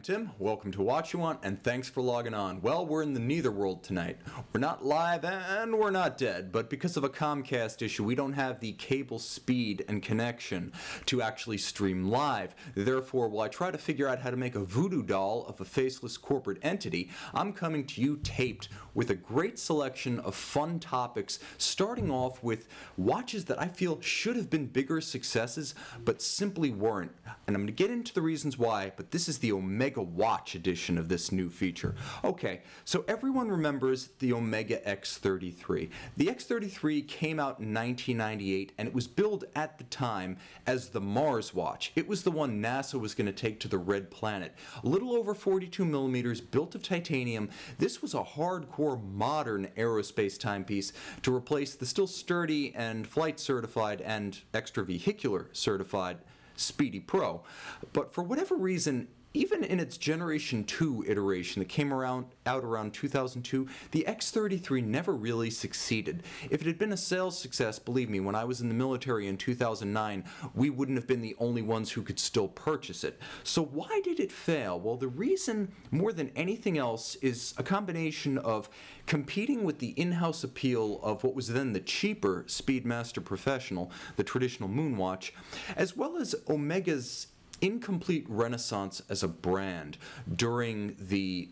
Tim. Welcome to Watch You Want, and thanks for logging on. Well, we're in the neither world tonight. We're not live and we're not dead, but because of a Comcast issue, we don't have the cable speed and connection to actually stream live. Therefore, while I try to figure out how to make a voodoo doll of a faceless corporate entity, I'm coming to you taped with a great selection of fun topics, starting off with watches that I feel should have been bigger successes, but simply weren't. And I'm going to get into the reasons why, but this is the Omega Watch edition of this new feature. Okay, so everyone remembers the Omega X33. The X33 came out in 1998, and it was billed at the time as the Mars watch. It was the one NASA was going to take to the Red Planet. A little over 42 millimeters, built of titanium. This was a hardcore modern aerospace timepiece to replace the still sturdy and flight certified and extravehicular certified Speedy Pro. But for whatever reason, even in its Generation 2 iteration that came out around 2002, the X33 never really succeeded. If it had been a sales success, believe me, when I was in the military in 2009, we wouldn't have been the only ones who could still purchase it. So why did it fail? Well, the reason, more than anything else, is a combination of competing with the in-house appeal of what was then the cheaper Speedmaster Professional, the traditional Moonwatch, as well as Omega's incomplete renaissance as a brand during the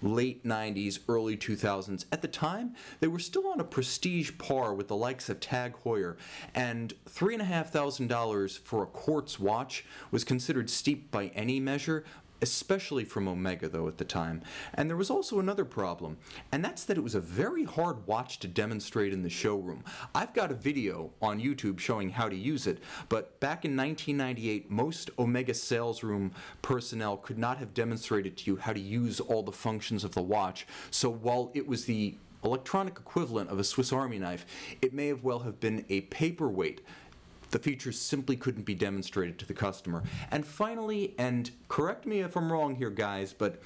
late 90s, early 2000s. At the time, they were still on a prestige par with the likes of Tag Heuer, and $3,500 for a quartz watch was considered steep by any measure, especially from Omega, though, at the time. And there was also another problem, and that's that it was a very hard watch to demonstrate in the showroom. I've got a video on YouTube showing how to use it, but back in 1998, most Omega sales room personnel could not have demonstrated to you how to use all the functions of the watch. So while it was the electronic equivalent of a Swiss Army knife, it may have well have been a paperweight. The features simply couldn't be demonstrated to the customer. And finally, and correct me if I'm wrong here, guys, but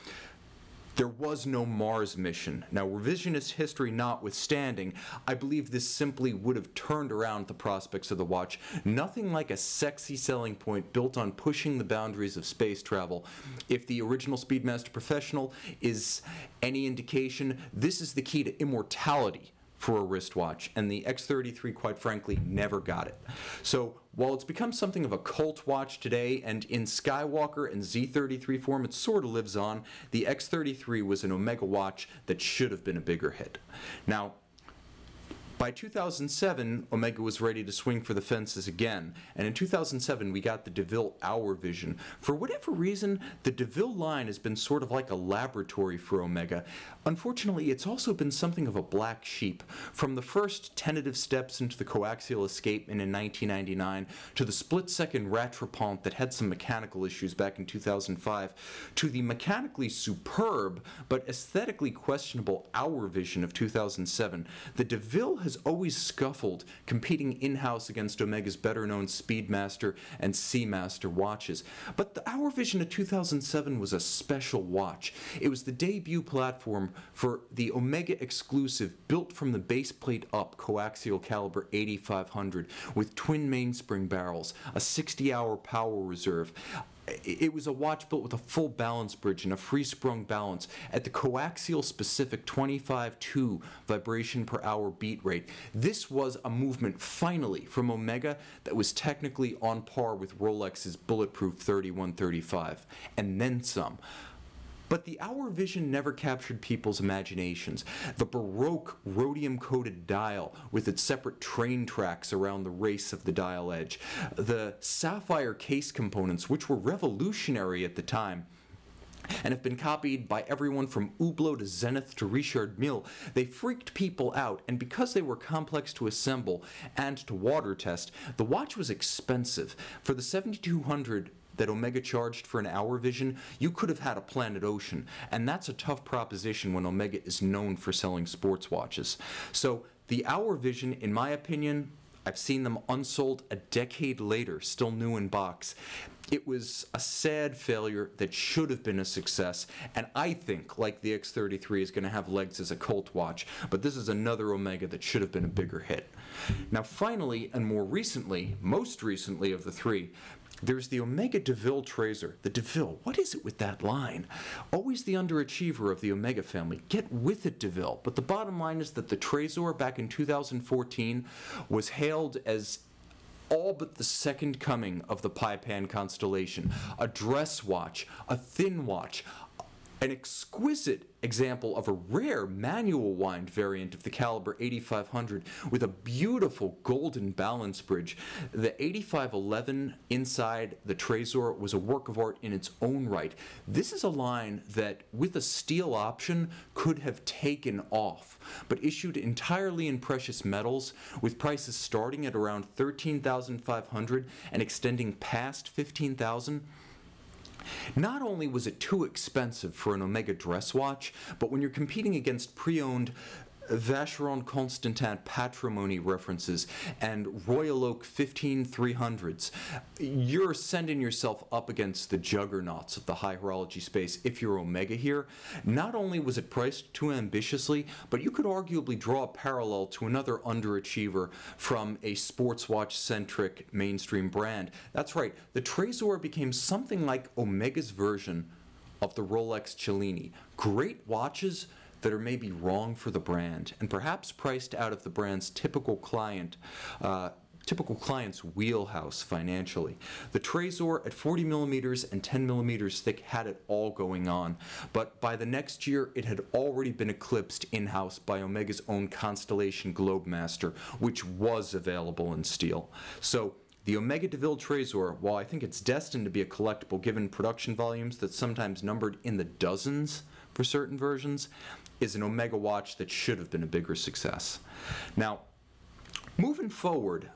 there was no Mars mission. Now, revisionist history notwithstanding, I believe this simply would have turned around the prospects of the watch. Nothing like a sexy selling point built on pushing the boundaries of space travel. If the original Speedmaster Professional is any indication, this is the key to immortality for a wristwatch, and the X33, quite frankly, never got it. So while it's become something of a cult watch today, and in Skywalker and Z33 form it sort of lives on, the X33 was an Omega watch that should have been a bigger hit. Now, by 2007, Omega was ready to swing for the fences again, and in 2007 we got the Deville Hour Vision. For whatever reason, the Deville line has been sort of like a laboratory for Omega. Unfortunately, it's also been something of a black sheep. From the first tentative steps into the coaxial escapement in 1999, to the split-second rattrapant that had some mechanical issues back in 2005, to the mechanically superb but aesthetically questionable Hour Vision of 2007, the Deville has always scuffled, competing in-house against Omega's better-known Speedmaster and Seamaster watches. But the Hour Vision of 2007 was a special watch. It was the debut platform for the Omega exclusive, built from the base plate up coaxial caliber 8500 with twin mainspring barrels, a 60-hour power reserve. It was a watch built with a full balance bridge and a free-sprung balance at the coaxial specific 25.2 vibration per hour beat rate. This was a movement, finally, from Omega that was technically on par with Rolex's bulletproof 3135, and then some. But the Hour Vision never captured people's imaginations. The Baroque rhodium-coated dial with its separate train tracks around the race of the dial edge. The sapphire case components, which were revolutionary at the time, and have been copied by everyone from Hublot to Zenith to Richard Mille. They freaked people out, and because they were complex to assemble and to water test, the watch was expensive. For the $7,200 that Omega charged for an Hour Vision, you could have had a Planet Ocean, and that's a tough proposition when Omega is known for selling sports watches. So the Hour Vision, in my opinion, I've seen them unsold a decade later, still new in box. It was a sad failure that should have been a success, and I think, like the X33, is going to have legs as a cult watch, but this is another Omega that should have been a bigger hit. Now finally, and more recently, most recently of the three, There's the Omega Deville Tracer. The Deville, what is it with that line? Always the underachiever of the Omega family. Get with it, Deville. But the bottom line is that the Tracer back in 2014 was hailed as all but the second coming of the Pai-Pan constellation. A dress watch, a thin watch, an exquisite example of a rare manual wind variant of the caliber 8500 with a beautiful golden balance bridge. The 8511 inside the Tracer was a work of art in its own right. This is a line that, with a steel option, could have taken off, but issued entirely in precious metals, with prices starting at around $13,500 and extending past $15,000. Not only was it too expensive for an Omega dress watch, but when you're competing against pre-owned Vacheron Constantin patrimony references and Royal Oak 15300s, you're sending yourself up against the juggernauts of the high horology space if you're Omega here. Not only was it priced too ambitiously, but you could arguably draw a parallel to another underachiever from a sports watch-centric mainstream brand. That's right, the Tracer became something like Omega's version of the Rolex Cellini. Great watches that are maybe wrong for the brand and perhaps priced out of the brand's typical client's wheelhouse financially. The Tracer at 40 millimeters and 10 millimeters thick had it all going on, but by the next year it had already been eclipsed in-house by Omega's own Constellation Globemaster, which was available in steel. So the Omega Deville Tracer, while I think it's destined to be a collectible given production volumes that sometimes numbered in the dozens for certain versions, is an Omega watch that should have been a bigger success. Now, moving forward,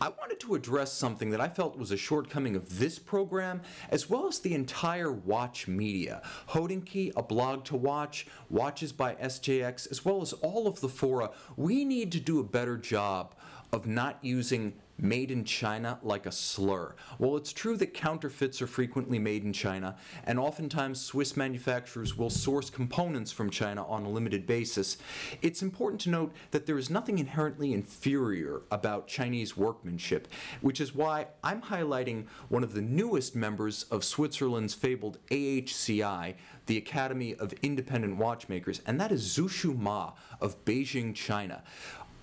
I wanted to address something that I felt was a shortcoming of this program, as well as the entire watch media. Hodinkee, A Blog to Watch, Watches by SJX, as well as all of the fora. We need to do a better job of not using made in China like a slur. While it's true that counterfeits are frequently made in China, and oftentimes Swiss manufacturers will source components from China on a limited basis, it's important to note that there is nothing inherently inferior about Chinese workmanship, which is why I'm highlighting one of the newest members of Switzerland's fabled AHCI, the Academy of Independent Watchmakers, and that is Zhu Ma of Beijing, China.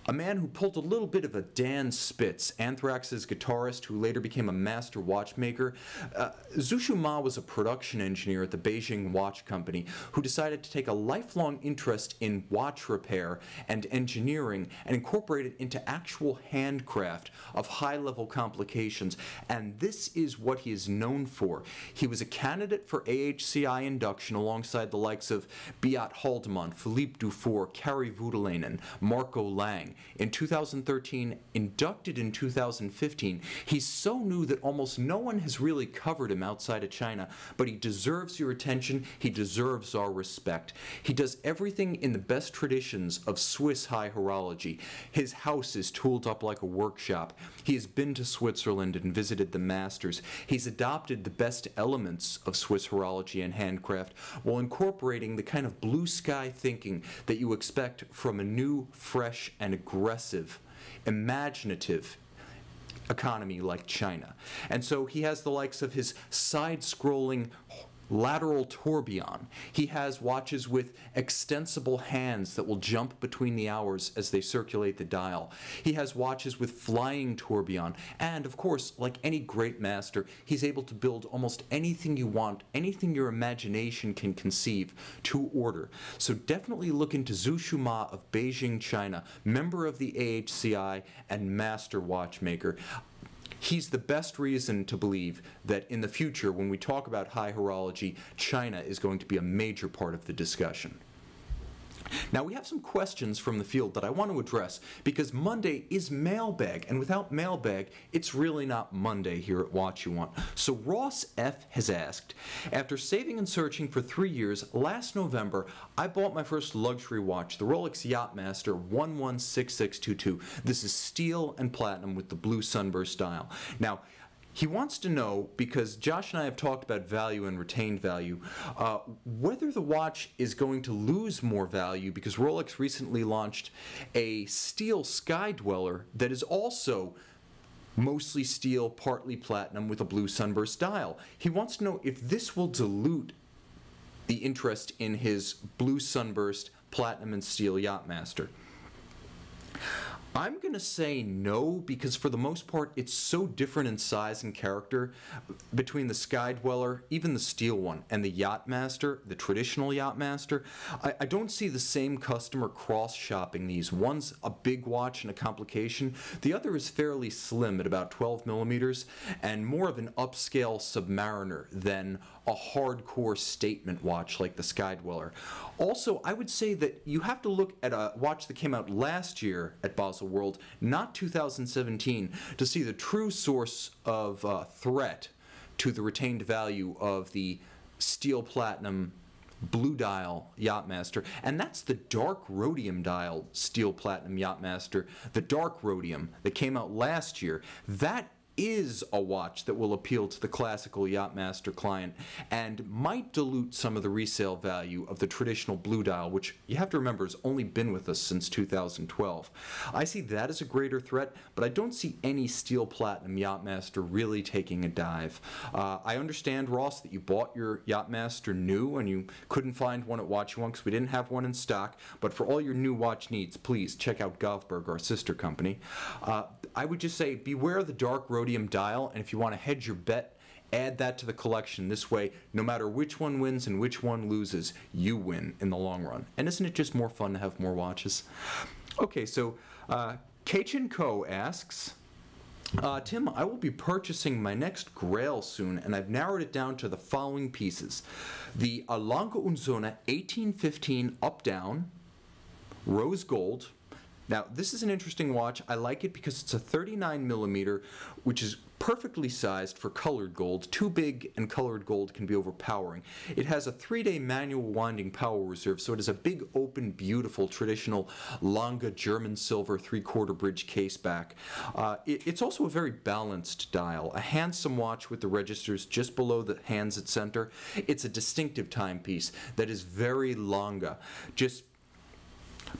A man who pulled a little bit of a Dan Spitz, Anthrax's guitarist who later became a master watchmaker. Zhu Ma was a production engineer at the Beijing Watch Company who decided to take a lifelong interest in watch repair and engineering and incorporate it into actual handcraft of high-level complications, and this is what he is known for. He was a candidate for AHCI induction alongside the likes of Beat Haldeman, Philippe Dufour, Kari Voutilainen, Marco Lang. In 2013, inducted in 2015, he's so new that almost no one has really covered him outside of China, but he deserves your attention, he deserves our respect. He does everything in the best traditions of Swiss high horology. His house is tooled up like a workshop. He has been to Switzerland and visited the masters. He's adopted the best elements of Swiss horology and handcraft while incorporating the kind of blue sky thinking that you expect from a new, fresh, and aggressive, imaginative economy like China. And so he has the likes of his side-scrolling lateral tourbillon. He has watches with extensible hands that will jump between the hours as they circulate the dial. He has watches with flying tourbillon. And of course, like any great master, he's able to build almost anything you want, anything your imagination can conceive, to order. So definitely look into Zhu Ma of Beijing, China, member of the AHCI and master watchmaker. He's the best reason to believe that in the future, when we talk about high horology, China is going to be a major part of the discussion. Now, we have some questions from the field that I want to address because Monday is Mailbag, and without Mailbag, it's really not Monday here at Watch You Want. So Ross F. has asked, after saving and searching for 3 years, last November, I bought my first luxury watch, the Rolex Yachtmaster 116622. This is steel and platinum with the blue sunburst dial. Now, he wants to know, because Josh and I have talked about value and retained value, whether the watch is going to lose more value because Rolex recently launched a steel Sky Dweller that is also mostly steel, partly platinum with a blue sunburst dial. He wants to know if this will dilute the interest in his blue sunburst, platinum and steel Yachtmaster. I'm going to say no, because for the most part it's so different in size and character between the Sky Dweller, even the steel one, and the Yachtmaster, the traditional Yachtmaster. I don't see the same customer cross-shopping these. One's a big watch and a complication. The other is fairly slim at about 12 millimeters and more of an upscale Submariner than a hardcore statement watch like the Sky Dweller. Also, I would say that you have to look at a watch that came out last year at Basel World, not 2017, to see the true source of threat to the retained value of the steel platinum blue dial Yachtmaster, and that's the dark rhodium dial steel platinum Yachtmaster, the dark rhodium that came out last year. That is a watch that will appeal to the classical Yachtmaster client and might dilute some of the resale value of the traditional blue dial, which you have to remember has only been with us since 2012. I see that as a greater threat, but I don't see any steel platinum Yachtmaster really taking a dive. I understand, Ross, that you bought your Yachtmaster new and you couldn't find one at Watch One because we didn't have one in stock, but for all your new watch needs, please check out Govberg, our sister company. I would just say beware the dark rhodium dial, and if you want to hedge your bet, add that to the collection. This way, no matter which one wins and which one loses, you win in the long run. And isn't it just more fun to have more watches? Okay, so Kaichin Ko asks, Tim, I will be purchasing my next Grail soon, and I've narrowed it down to the following pieces. The Lange und Söhne 1815 up-down, rose gold. Now, this is an interesting watch. I like it because it's a 39 millimeter, which is perfectly sized for colored gold. Too big and colored gold can be overpowering. It has a 3-day manual winding power reserve, so it is a big, open, beautiful, traditional Lange German silver 3/4 bridge case back. It's also a very balanced dial, a handsome watch with the registers just below the hands at center. It's a distinctive timepiece that is very Lange, just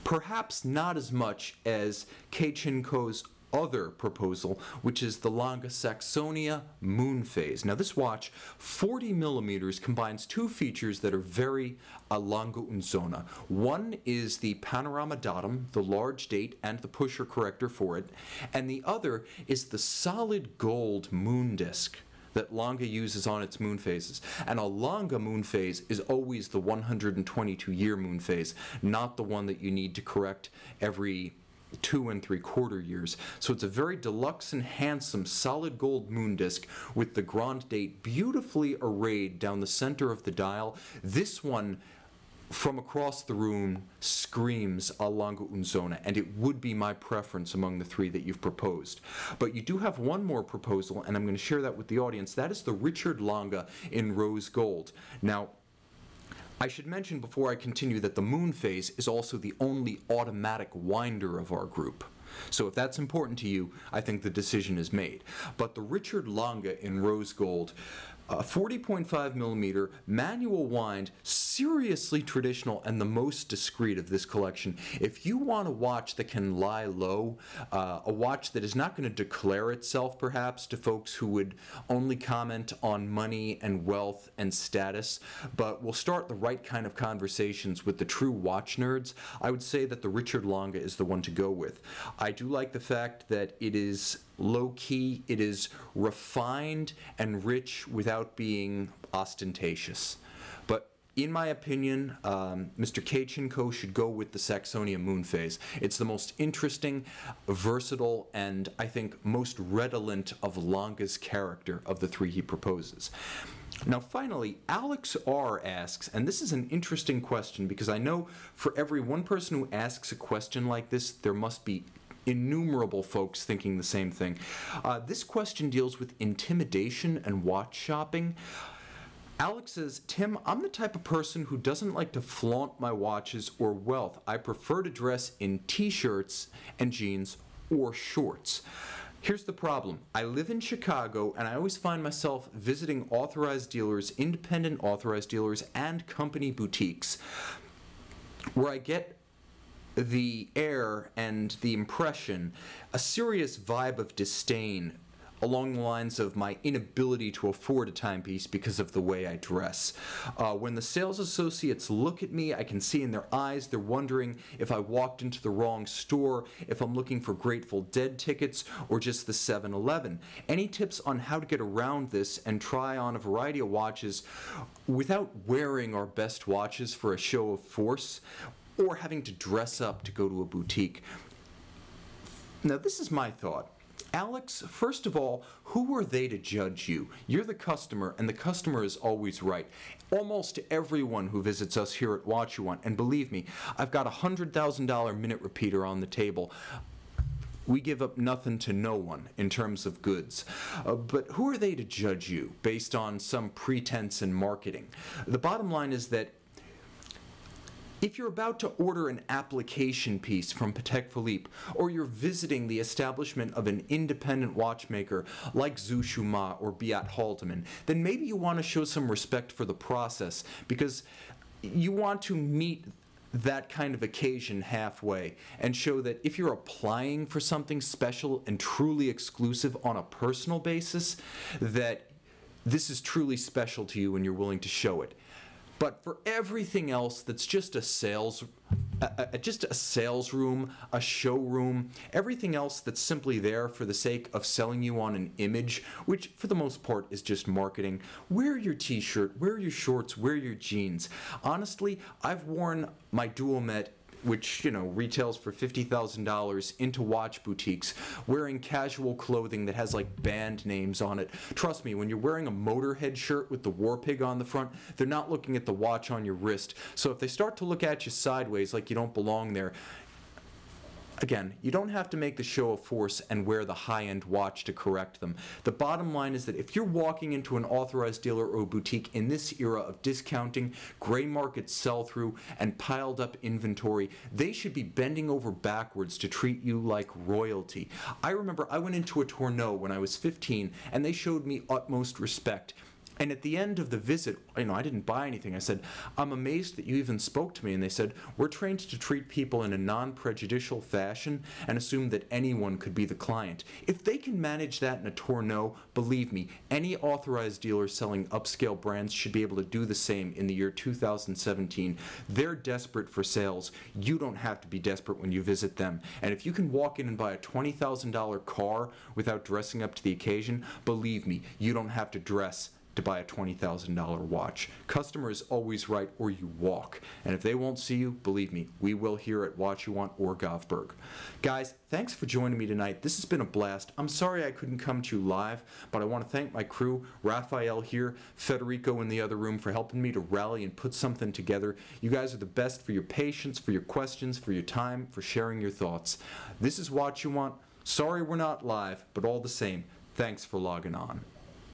perhaps not as much as Kaichin Ko's other proposal, which is the Lange Saxonia Moon Phase. Now this watch, 40 millimeters, combines two features that are very Lange und Söhne. One is the panorama datum, the large date, and the pusher corrector for it, and the other is the solid gold moon disc that Lange uses on its moon phases. And a Lange moon phase is always the 122-year moon phase, not the one that you need to correct every 2 3/4 years. So it's a very deluxe and handsome solid gold moon disc with the grand date beautifully arrayed down the center of the dial. This one, from across the room, screams a Lange und Söhne, and it would be my preference among the three that you've proposed. But you do have one more proposal, and I'm going to share that with the audience. That is the Richard Lange in rose gold. Now, I should mention before I continue that the moon phase is also the only automatic winder of our group. So if that's important to you, I think the decision is made. But the Richard Lange in rose gold, 40.5 millimeter manual wind, seriously traditional and the most discreet of this collection. If you want a watch that can lie low, a watch that is not going to declare itself perhaps to folks who would only comment on money and wealth and status, but will start the right kind of conversations with the true watch nerds, I would say that the Richard Lange is the one to go with. I do like the fact that it is low-key, it is refined and rich without being ostentatious. But in my opinion, Mr. Kaichin Ko should go with the Saxonia moon phase. It's the most interesting, versatile, and I think most redolent of Lange's character of the three he proposes. Now finally, Alex R. asks, and this is an interesting question because I know for every one person who asks a question like this, there must be innumerable folks thinking the same thing. This question deals with intimidation and watch shopping. Alex says, Tim, I'm the type of person who doesn't like to flaunt my watches or wealth. I prefer to dress in t-shirts and jeans or shorts. Here's the problem. I live in Chicago and I always find myself visiting authorized dealers, independent authorized dealers, and company boutiques where I get the air and the impression, a serious vibe of disdain along the lines of my inability to afford a timepiece because of the way I dress. When the sales associates look at me, I can see in their eyes they're wondering if I walked into the wrong store, if I'm looking for Grateful Dead tickets, or just the 7-Eleven. Any tips on how to get around this and try on a variety of watches without wearing our best watches for a show of force, or having to dress up to go to a boutique? Now, this is my thought. Alex, first of all, who are they to judge you? You're the customer, and the customer is always right. Almost everyone who visits us here at Watch You Want, and believe me, I've got a $100,000 minute repeater on the table. We give up nothing to no one in terms of goods. But who are they to judge you based on some pretense in marketing? The bottom line is that if you're about to order an application piece from Patek Philippe, or you're visiting the establishment of an independent watchmaker like Zushuma or Beat Haldeman, then maybe you want to show some respect for the process, because you want to meet that kind of occasion halfway and show that if you're applying for something special and truly exclusive on a personal basis, that this is truly special to you and you're willing to show it. But for everything else that's just a sales room, a showroom, everything else that's simply there for the sake of selling you on an image, which for the most part is just marketing, wear your t-shirt, wear your shorts, wear your jeans. Honestly, I've worn my Dual Met, which, you know, retails for $50,000, into watch boutiques, wearing casual clothing that has like band names on it. Trust me, when you're wearing a Motorhead shirt with the War Pig on the front, they're not looking at the watch on your wrist. So if they start to look at you sideways like you don't belong there, again, you don't have to make the show of force and wear the high-end watch to correct them. The bottom line is that if you're walking into an authorized dealer or boutique in this era of discounting, gray market sell-through, and piled-up inventory, they should be bending over backwards to treat you like royalty. I remember I went into a Tourneau when I was 15, and they showed me utmost respect. And at the end of the visit, I didn't buy anything. I said, I'm amazed that you even spoke to me. And they said, we're trained to treat people in a non-prejudicial fashion and assume that anyone could be the client. If they can manage that in a Tourneau, believe me, any authorized dealer selling upscale brands should be able to do the same in the year 2017. They're desperate for sales. You don't have to be desperate when you visit them. And if you can walk in and buy a $20,000 car without dressing up to the occasion, believe me, you don't have to dress to buy a $20,000 watch. Customer is always right, or you walk. And if they won't see you, believe me, we will here at Watch You Want or Govberg. Guys, thanks for joining me tonight. This has been a blast. I'm sorry I couldn't come to you live, but I want to thank my crew, Raphael here, Federico in the other room, for helping me to rally and put something together. You guys are the best for your patience, for your questions, for your time, for sharing your thoughts. This is Watch You Want. Sorry we're not live, but all the same, thanks for logging on.